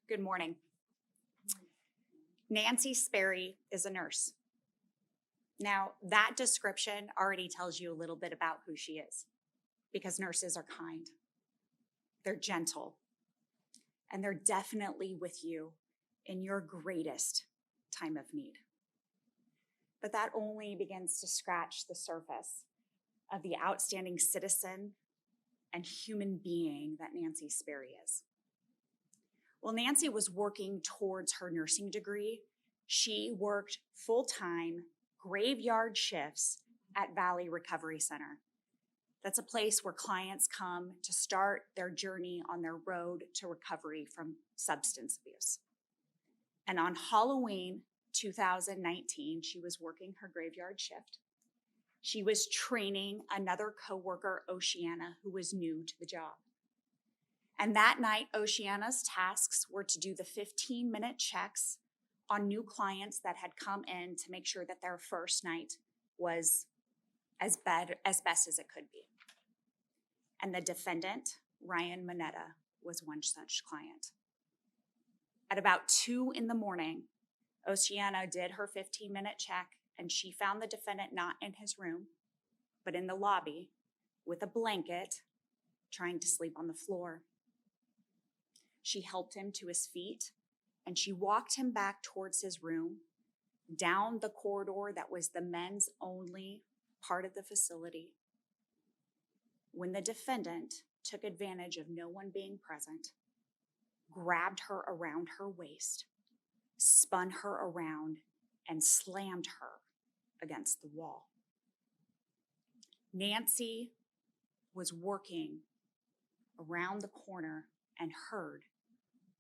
Good morning. Nancy Sperry is a nurse. Now, that description already tells you a little bit about who she is, because nurses are kind, they're gentle, and they're definitely with you in your greatest time of need. But that only begins to scratch the surface of the outstanding citizen and human being that Nancy Sperry is. While Nancy was working towards her nursing degree, she worked full-time graveyard shifts at Valley Recovery Center. That's a place where clients come to start their journey on their road to recovery from substance abuse. And on Halloween 2019, she was working her graveyard shift. She was training another coworker, Oceana, who was new to the job. And that night, Oceana's tasks were to do the 15-minute checks on new clients that had come in to make sure that their first night was as best as it could be. And the defendant, Ryan Moneta, was one such client. At about 2 a.m, Oceana did her 15-minute check, and she found the defendant not in his room, but in the lobby with a blanket, trying to sleep on the floor. She helped him to his feet, and she walked him back towards his room, down the corridor that was the men's only part of the facility, when the defendant took advantage of no one being present, grabbed her around her waist, spun her around, and slammed her against the wall. Nancy was working around the corner and heard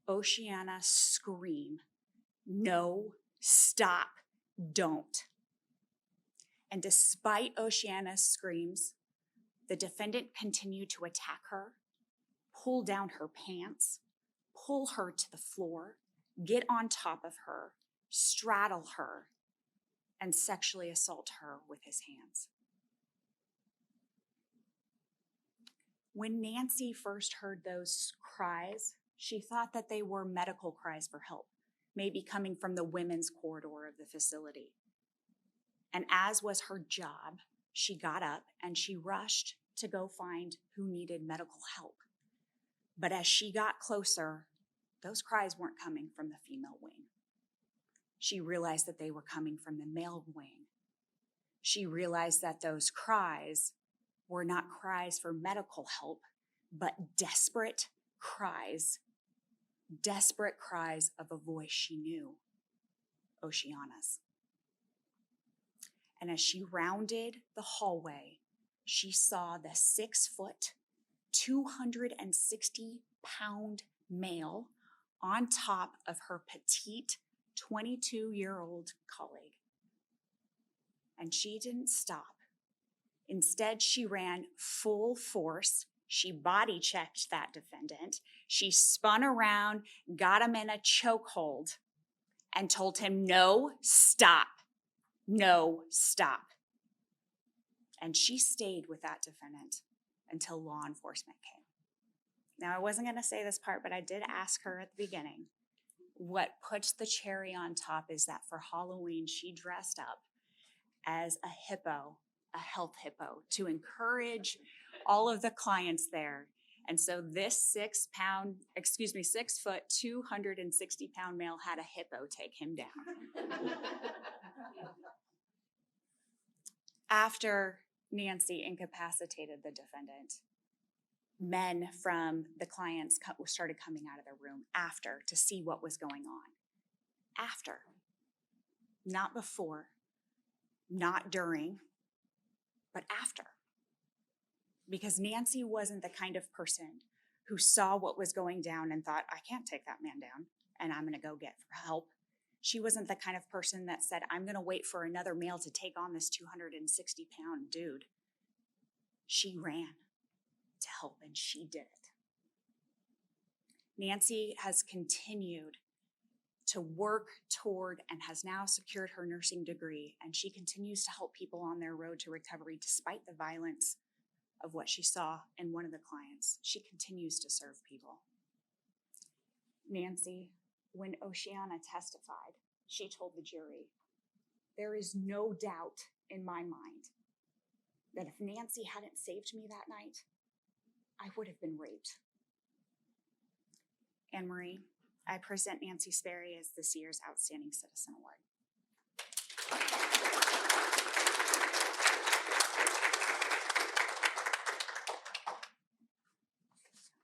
Oceana scream, "No, stop, don't." And despite Oceana's screams, the defendant continued to attack her, pull down her pants, pull her to the floor, get on top of her, straddle her, and sexually assault her with his hands. When Nancy first heard those cries, she thought that they were medical cries for help, maybe coming from the women's corridor of the facility. And as was her job, she got up and she rushed to go find who needed medical help. But as she got closer, those cries weren't coming from the female wing. She realized that they were coming from the male wing. She realized that those cries were not cries for medical help, but desperate cries of a voice she knew, Oceana's. And as she rounded the hallway, she saw the 6-foot, 260-pound male on top of her petite 22-year-old colleague. And she didn't stop. Instead, she ran full force. She body checked that defendant. She spun around, got him in a chokehold, and told him, "No, stop. No, stop." And she stayed with that defendant until law enforcement came. Now, I wasn't going to say this part, but I did ask her at the beginning. What puts the cherry on top is that for Halloween, she dressed up as a hippo, a health hippo, to encourage all of the clients there. And so this 6 foot, 260-pound male had a hippo take him down. After Nancy incapacitated the defendant, men from the clients started coming out of their room after to see what was going on. After, not before, not during, but after. Because Nancy wasn't the kind of person who saw what was going down and thought, "I can't take that man down, and I'm gonna go get help." She wasn't the kind of person that said, "I'm gonna wait for another male to take on this 260-pound dude." She ran to help, and she did it. Nancy has continued to work toward and has now secured her nursing degree, and she continues to help people on their road to recovery despite the violence of what she saw in one of the clients. She continues to serve people. Nancy, when Oceana testified, she told the jury, "There is no doubt in my mind that if Nancy hadn't saved me that night, I would have been raped." Anne Marie, I present Nancy Sperry as this year's Outstanding Citizen Award.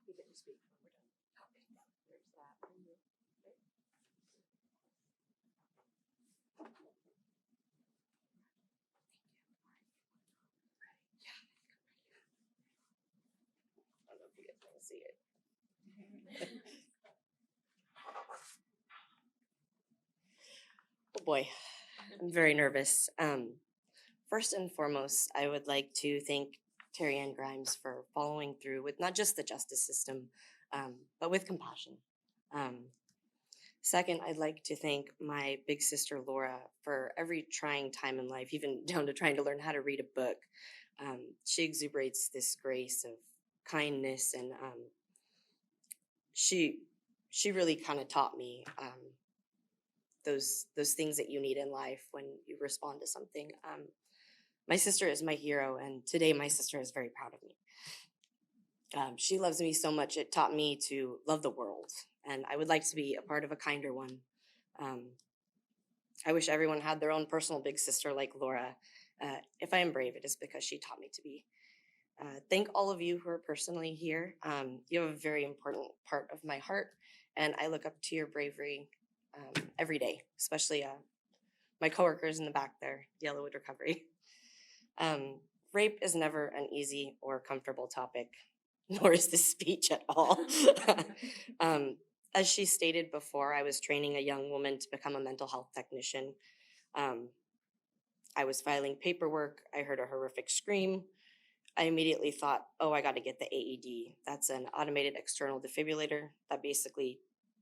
You get to speak when we're done. Okay, there's that for you. Okay. I don't know if you guys want to see it. Oh boy, I'm very nervous. First and foremost, I would like to thank TeriAnn Grimes for following through with not just the justice system, but with compassion. Second, I'd like to thank my big sister Laura for every trying time in life, even down to trying to learn how to read a book. She exuberates this grace of kindness, and she really kind of taught me those things that you need in life when you respond to something. My sister is my hero, and today my sister is very proud of me. She loves me so much, it taught me to love the world, and I would like to be a part of a kinder one. I wish everyone had their own personal big sister like Laura. If I am brave, it is because she taught me to be. Thank all of you who are personally here. You have a very important part of my heart, and I look up to your bravery every day, especially my coworkers in the back there, Yellowwood Recovery. Rape is never an easy or comfortable topic, nor is this speech at all. As she stated before, I was training a young woman to become a mental health technician. I was filing paperwork. I heard a horrific scream. I immediately thought, oh, I got to get the AED. That's an automated external defibrillator that basically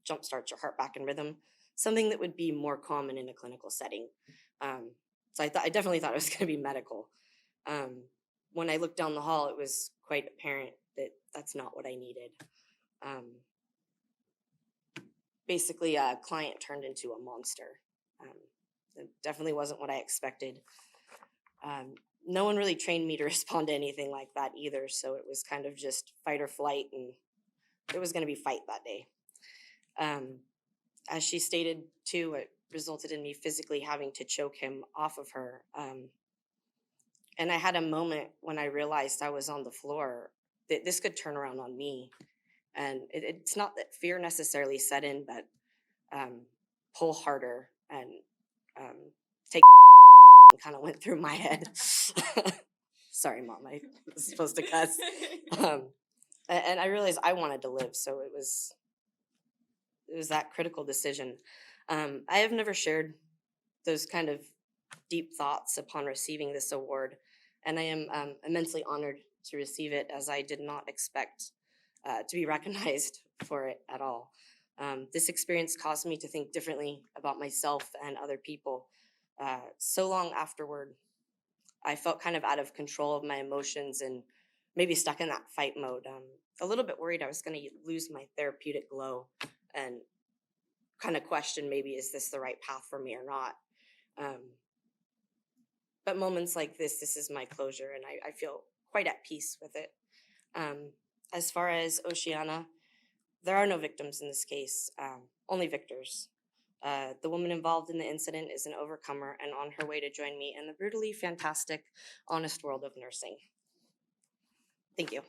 jumpstarts your heart back in rhythm, something that would be more common in a clinical setting. So I definitely thought it was going to be medical. When I looked down the hall, it was quite apparent that that's not what I needed. Basically, a client turned into a monster. It definitely wasn't what I expected. No one really trained me to respond to anything like that either, so it was kind of just fight or flight, and it was going to be fight that day. As she stated too, it resulted in me physically having to choke him off of her. And I had a moment when I realized I was on the floor, that this could turn around on me. And it's not that fear necessarily set in, but pull harder and take kind of went through my head. Sorry, Mom, I was supposed to cuss. And I realized I wanted to live, so it was that critical decision. I have never shared those kind of deep thoughts upon receiving this award, and I am immensely honored to receive it, as I did not expect to be recognized for it at all. This experience caused me to think differently about myself and other people. So long afterward, I felt kind of out of control of my emotions and maybe stuck in that fight mode. A little bit worried I was going to lose my therapeutic glow and kind of question, maybe, is this the right path for me or not? But moments like this is my closure, and I feel quite at peace with it. As far as Oceana, there are no victims in this case, only victors. The woman involved in the incident is an overcomer and on her way to join me in the brutally fantastic, honest world of nursing. Thank you.